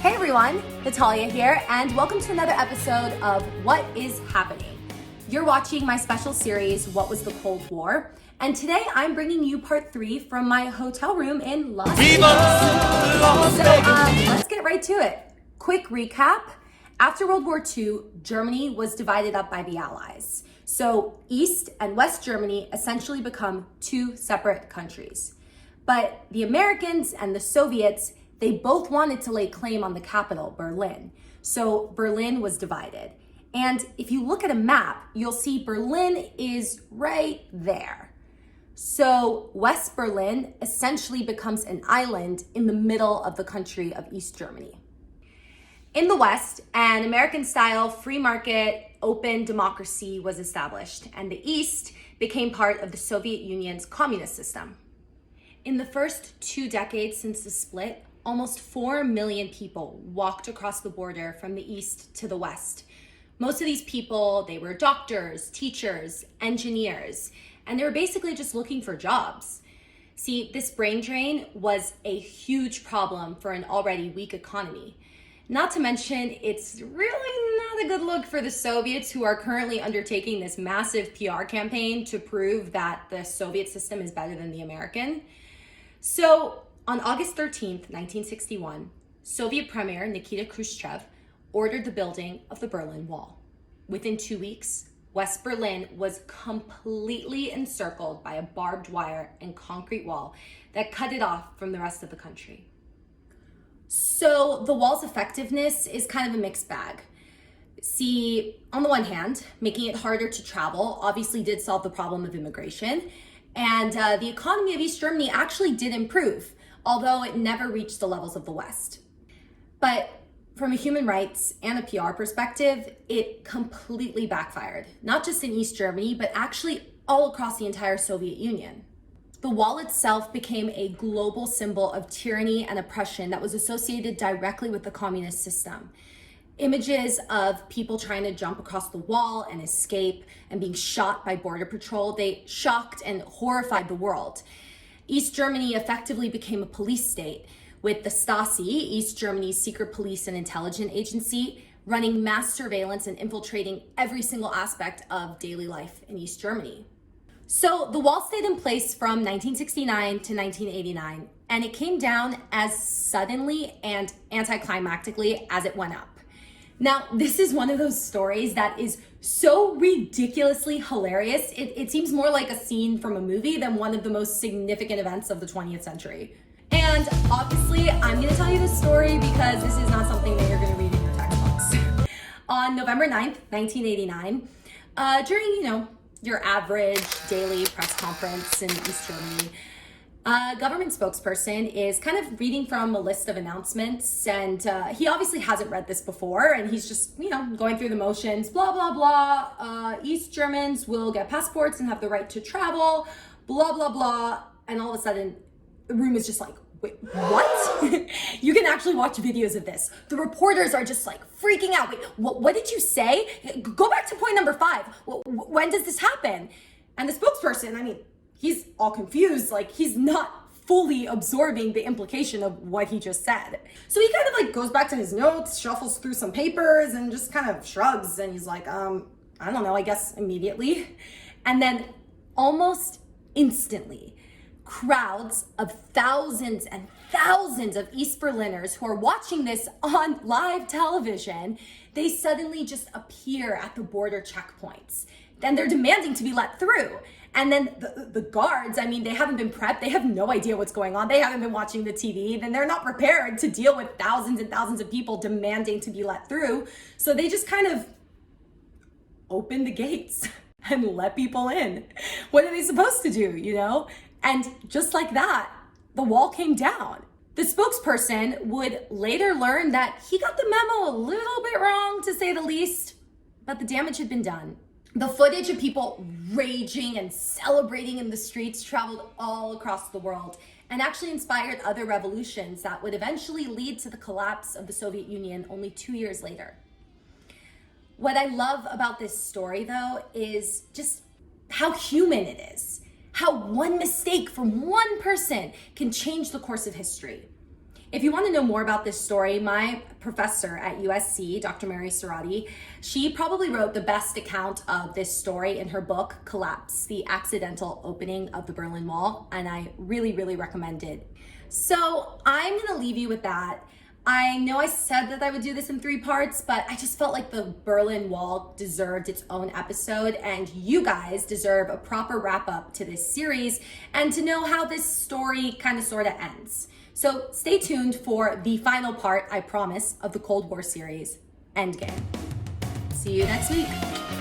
Hey everyone, Natalia here, and welcome to another episode of What is Happening. You're watching my special series, What Was the Cold War? And today I'm bringing you part 3 from my hotel room in Las Vegas. Let's get right to it. Quick recap. After World War II, Germany was divided up by the Allies. So East and West Germany essentially become 2 separate countries. But the Americans and the Soviets, they both wanted to lay claim on the capital, Berlin. So Berlin was divided. And if you look at a map, you'll see Berlin is right there. So West Berlin essentially becomes an island in the middle of the country of East Germany. In the West, an American-style free market, open democracy was established, and the East became part of the Soviet Union's communist system. In the first 2 decades since the split, almost 4 million people walked across the border from the East to the West. Most of these people, they were doctors, teachers, engineers, and they were basically just looking for jobs. See, this brain drain was a huge problem for an already weak economy. Not to mention, it's really not a good look for the Soviets, who are currently undertaking this massive PR campaign to prove that the Soviet system is better than the American. So, on August 13th, 1961, Soviet Premier Nikita Khrushchev ordered the building of the Berlin Wall. Within 2 weeks, West Berlin was completely encircled by a barbed wire and concrete wall that cut it off from the rest of the country. So the wall's effectiveness is kind of a mixed bag. See, on the one hand, making it harder to travel obviously did solve the problem of immigration, and the economy of East Germany actually did improve, although it never reached the levels of the West. But from a human rights and a PR perspective, it completely backfired, not just in East Germany, but actually all across the entire Soviet Union. The wall itself became a global symbol of tyranny and oppression that was associated directly with the communist system. Images of people trying to jump across the wall and escape and being shot by border patrol, they shocked and horrified the world. East Germany effectively became a police state, with the Stasi, East Germany's secret police and intelligence agency, running mass surveillance and infiltrating every single aspect of daily life in East Germany. So the wall stayed in place from 1969 to 1989, and it came down as suddenly and anticlimactically as it went up. Now, this is one of those stories that is so ridiculously hilarious, it seems more like a scene from a movie than one of the most significant events of the 20th century. And obviously, I'm gonna tell you this story because this is not something that you're gonna read in your textbooks. On November 9th, 1989, during, your average daily press conference in East Germany, a government spokesperson is kind of reading from a list of announcements, and he obviously hasn't read this before, and he's just, going through the motions, blah, blah, blah. East Germans will get passports and have the right to travel, blah, blah, blah. And all of a sudden, the room is just like, wait, what? You can actually watch videos of this. The reporters are just like freaking out. Wait, what did you say? Go back to point number 5. When does this happen? And the spokesperson, he's all confused, like he's not fully absorbing the implication of what he just said. So he kind of goes back to his notes, shuffles through some papers, and just kind of shrugs, and he's like, I don't know, I guess immediately. And then almost instantly, crowds of thousands and thousands of East Berliners who are watching this on live television, they suddenly just appear at the border checkpoints. Then they're demanding to be let through. And then the guards, they haven't been prepped. They have no idea what's going on. They haven't been watching the TV. Then they're not prepared to deal with thousands and thousands of people demanding to be let through. So they just kind of open the gates and let people in. What are they supposed to do, And just like that, the wall came down. The spokesperson would later learn that he got the memo a little bit wrong, to say the least, but the damage had been done. The footage of people raging and celebrating in the streets traveled all across the world and actually inspired other revolutions that would eventually lead to the collapse of the Soviet Union only 2 years later. What I love about this story, though, is just how human it is. How one mistake from one person can change the course of history. If you want to know more about this story, my professor at USC, Dr. Mary Serrati, she probably wrote the best account of this story in her book, Collapse, the Accidental Opening of the Berlin Wall, and I really, really recommend it. So I'm gonna leave you with that. I know I said that I would do this in 3 parts, but I just felt like the Berlin Wall deserved its own episode, and you guys deserve a proper wrap up to this series and to know how this story kind of sort of ends. So stay tuned for the final part, I promise, of the Cold War series, Endgame. See you next week.